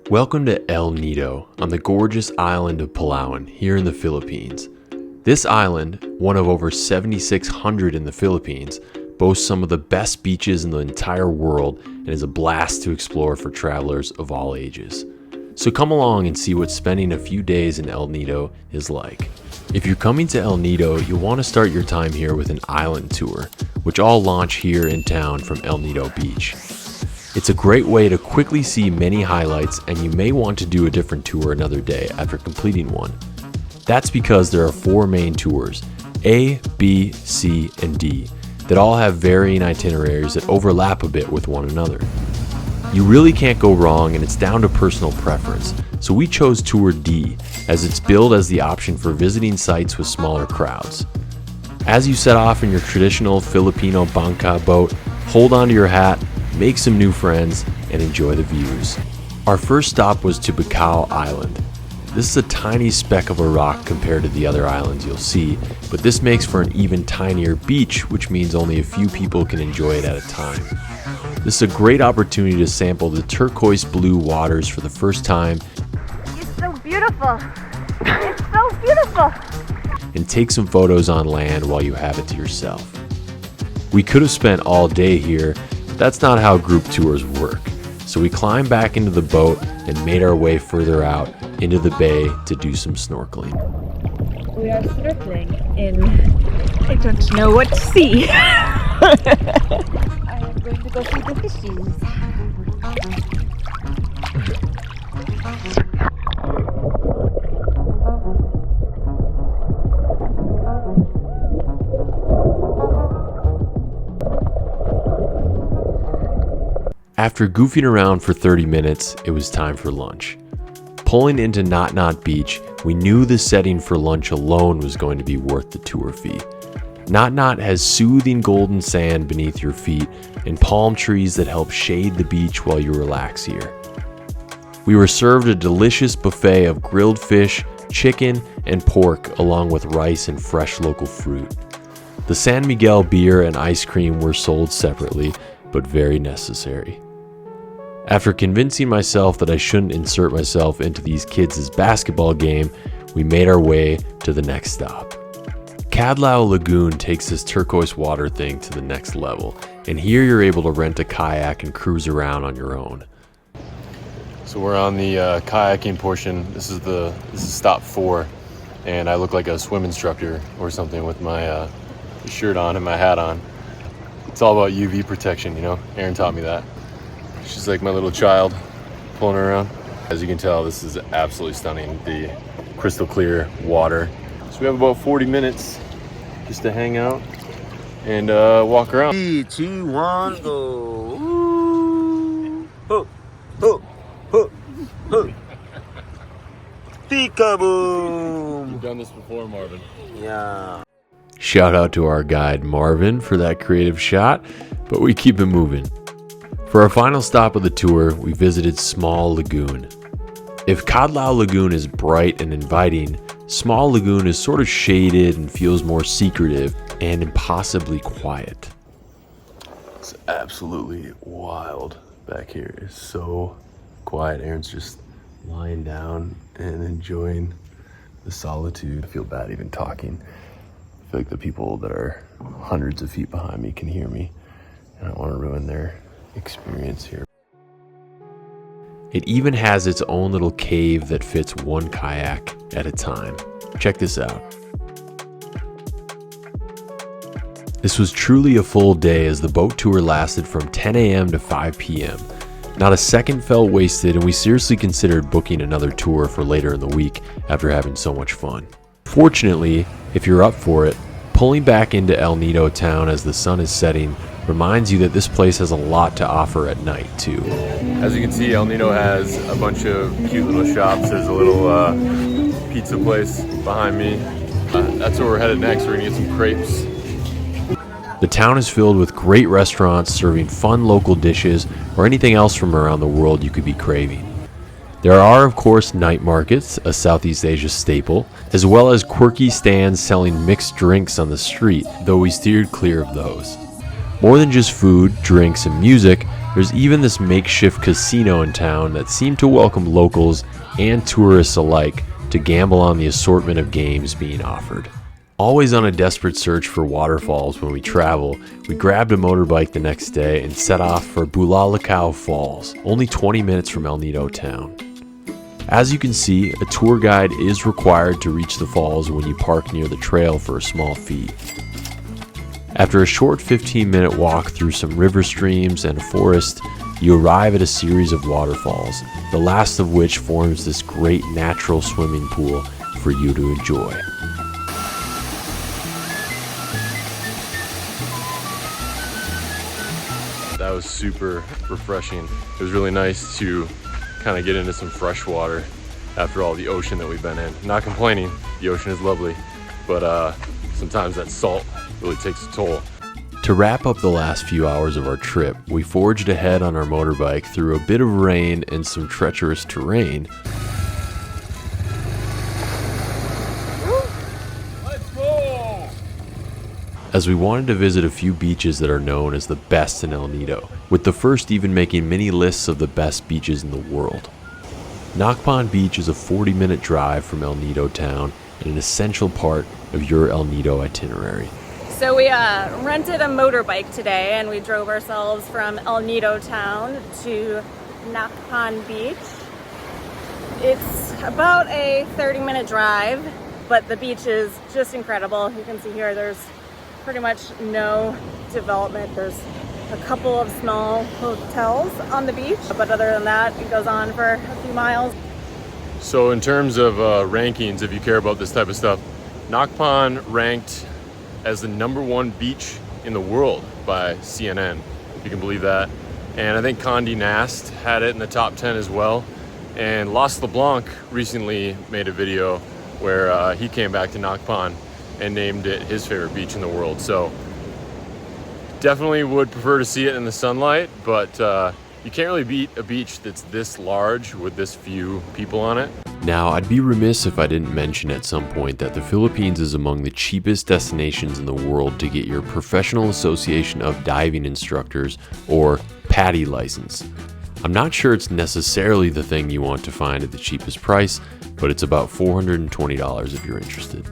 Welcome to El Nido on the gorgeous island of Palawan here in the Philippines. This island, one of over 7,600 in the Philippines, boasts some of the best beaches in the entire world and is a blast to explore for travelers of all ages. So come along and see what spending a few days in El Nido is like. If you're coming to El Nido, you'll want to start your time here with an island tour, which all launch here in town from El Nido Beach. It's a great way to quickly see many highlights, and you may want to do a different tour another day after completing one. That's because there are 4 main tours, A, B, C, and D, that all have varying itineraries that overlap a bit with one another. You really can't go wrong, and it's down to personal preference, so we chose Tour D as it's billed as the option for visiting sites with smaller crowds. As you set off in your traditional Filipino bangka boat, hold onto your hat, make some new friends, and enjoy the views. Our first stop was to Bukal Island. This is a tiny speck of a rock compared to the other islands you'll see, but this makes for an even tinier beach, which means only a few people can enjoy it at a time. This is a great opportunity to sample the turquoise blue waters for the first time. It's so beautiful. It's so beautiful. And take some photos on land while you have it to yourself. We could have spent all day here, but that's not how group tours work. So we climbed back into the boat and made our way further out into the bay to do some snorkeling. We are snorkeling in... I don't know what to see. I am going to go see the fishes. After goofing around for 30 minutes, it was time for lunch. Pulling into Natnat Beach, we knew the setting for lunch alone was going to be worth the tour fee. Natnat has soothing golden sand beneath your feet and palm trees that help shade the beach while you relax here. We were served a delicious buffet of grilled fish, chicken, and pork along with rice and fresh local fruit. The San Miguel beer and ice cream were sold separately, but very necessary. After convincing myself that I shouldn't insert myself into these kids' basketball game, we made our way to the next stop. Cadlao Lagoon takes this turquoise water thing to the next level, and here you're able to rent a kayak and cruise around on your own. So we're on the kayaking portion. This is stop 4, and I look like a swim instructor or something with my shirt on and my hat on. It's all about UV protection, you know? Erin taught me that. She's like my little child, pulling her around. As you can tell, this is absolutely stunning, the crystal clear water. So we have about 40 minutes just to hang out and walk around. 3, 2, 1, go. Ooh. Ho, ho, ho, ho. Peekaboo. You've done this before, Marvin. Yeah. Shout out to our guide Marvin for that creative shot, but we keep it moving. For our final stop of the tour, we visited Small Lagoon. If Cadlao Lagoon is bright and inviting, Small Lagoon is sort of shaded and feels more secretive and impossibly quiet. It's absolutely wild back here. It's so quiet. Erin's just lying down and enjoying the solitude. I feel bad even talking. I feel like the people that are hundreds of feet behind me can hear me, and I don't want to ruin their experience here. It even has its own little cave that fits one kayak at a time. Check this out. This was truly a full day as the boat tour lasted from 10 a.m. to 5 p.m. Not a second felt wasted, and we seriously considered booking another tour for later in the week after having so much fun. Fortunately, if you're up for it, pulling back into El Nido town as the sun is setting reminds you that this place has a lot to offer at night too. As you can see, El Nido has a bunch of cute little shops. There's a little pizza place behind me. That's where we're headed next. We're gonna get some crepes. The town is filled with great restaurants serving fun local dishes or anything else from around the world you could be craving. There are, of course, night markets, a Southeast Asia staple, as well as quirky stands selling mixed drinks on the street, though we steered clear of those. More than just food, drinks, and music, There's even this makeshift casino in town that seemed to welcome locals and tourists alike to gamble on the assortment of games being offered. Always on a desperate search for waterfalls when we travel, we grabbed a motorbike the next day and set off for Bulalacao Falls, only 20 minutes from El Nido town. As you can see, a tour guide is required to reach the falls when you park near the trail for a small fee. After a short 15-minute walk through some river streams and a forest, you arrive at a series of waterfalls, the last of which forms this great natural swimming pool for you to enjoy. That was super refreshing. It was really nice to kind of get into some fresh water after all the ocean that we've been in. Not complaining, the ocean is lovely, but sometimes that salt really takes a toll. To wrap up the last few hours of our trip, we forged ahead on our motorbike through a bit of rain and some treacherous terrain. Let's go! As we wanted to visit a few beaches that are known as the best in El Nido, with the first even making many lists of the best beaches in the world. Nacpan Beach is a 40-minute drive from El Nido town and an essential part of your El Nido itinerary. So we rented a motorbike today and we drove ourselves from El Nido town to Nacpan Beach. It's about a 30-minute drive, but the beach is just incredible. You can see here there's pretty much no development. There's a couple of small hotels on the beach, but other than that, it goes on for a few miles. So in terms of rankings, if you care about this type of stuff, Nacpan ranked as the #1 beach in the world by CNN, if you can believe that. And I think Condé Nast had it in the top 10 as well. And Los LeBlanc recently made a video where he came back to Nacpan and named it his favorite beach in the world. So definitely would prefer to see it in the sunlight, but you can't really beat a beach that's this large with this few people on it. Now, I'd be remiss if I didn't mention at some point that the Philippines is among the cheapest destinations in the world to get your Professional Association of Diving Instructors, or PADI license. I'm not sure it's necessarily the thing you want to find at the cheapest price, but it's about $420 if you're interested.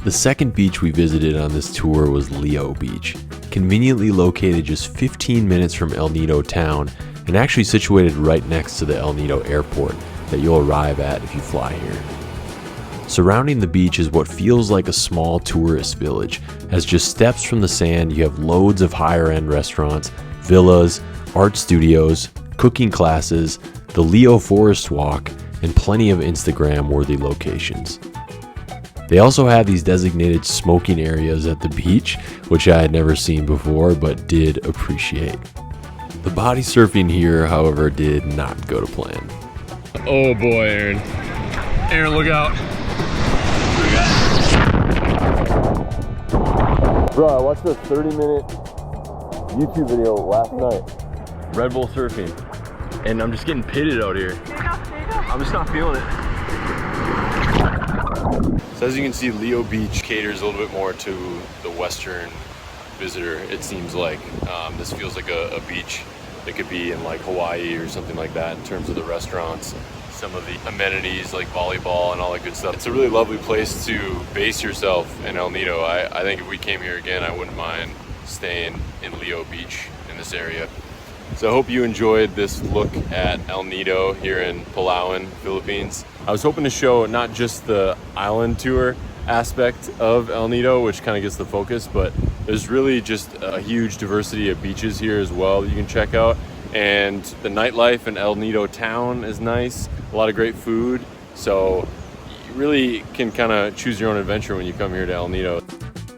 The second beach we visited on this tour was Lio Beach, conveniently located just 15 minutes from El Nido town and actually situated right next to the El Nido airport that you'll arrive at if you fly here. Surrounding the beach is what feels like a small tourist village, as just steps from the sand you have loads of higher end restaurants, villas, art studios, cooking classes, the Lio Forest Walk, and plenty of Instagram worthy locations. They also have these designated smoking areas at the beach, which I had never seen before but did appreciate. The body surfing here, however, did not go to plan. Oh boy, Aaron. Aaron, look out. Bro, I watched a 30-minute YouTube video last night. Red Bull surfing. And I'm just getting pitted out here. I'm just not feeling it. So as you can see, Lio Beach caters a little bit more to the Western visitor, it seems like. This feels like a beach that could be in like Hawaii or something like that in terms of the restaurants, some of the amenities like volleyball and all that good stuff. It's a really lovely place to base yourself in El Nido. I think if we came here again, I wouldn't mind staying in Lio Beach in this area. So I hope you enjoyed this look at El Nido here in Palawan, Philippines. I was hoping to show not just the island tour aspect of El Nido, which kind of gets the focus, but there's really just a huge diversity of beaches here as well that you can check out. And the nightlife in El Nido town is nice, a lot of great food. So you really can kind of choose your own adventure when you come here to El Nido.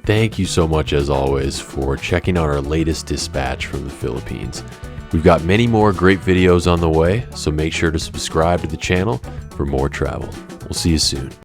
Thank you so much as always for checking out our latest dispatch from the Philippines. We've got many more great videos on the way, so make sure to subscribe to the channel for more travel. We'll see you soon.